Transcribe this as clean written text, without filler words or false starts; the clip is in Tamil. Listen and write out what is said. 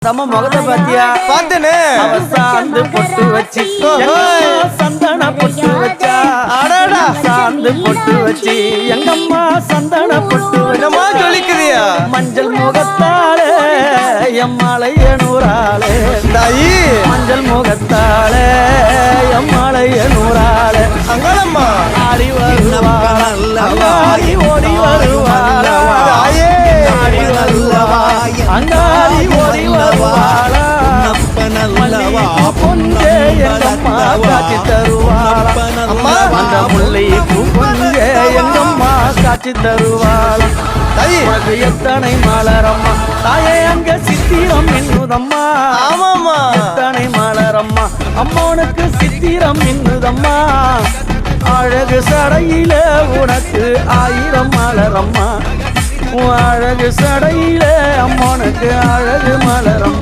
நம்ம முகத்தை பாத்தியா? பாத்தனே. அவ சாந்து பொட்டு வச்சு சந்தன பொட்டு வச்சா. அடடா சாந்து பொட்டு வச்சு எங்கம்மா சந்தன பொட்டு என்னமா ஜொலிக்குதியா? மஞ்சள் முகத்தாலே எம்மாளைய நூறாளே தாயி மஞ்சள் முகத்தாலே எம்மாளைய நூறாளே அங்கலம்மா ஆடி வருவாளா ஓடி வருவாளா ஆடி வருவா அங்காடி ஓடி வருவாளா பொஞ்சே எங்கம்மா காட்சி தருவாளா அம்மா அந்த முல்லை பொஞ்சே எங்கம்மா காட்சி தருவாளா உனக்கு எத்தனை மலரம்மா தாயே அங்க சித்திரம் என்னுதம்மா ஆமாம்மா எத்தனை மலரம்மா அம்மனுக்கு சித்திரம் என்னுதம்மா அழகு சடையில உனக்கு 1000 மலரம்மா அழகு சடையில அம்மனுக்கு அழகு மலரம்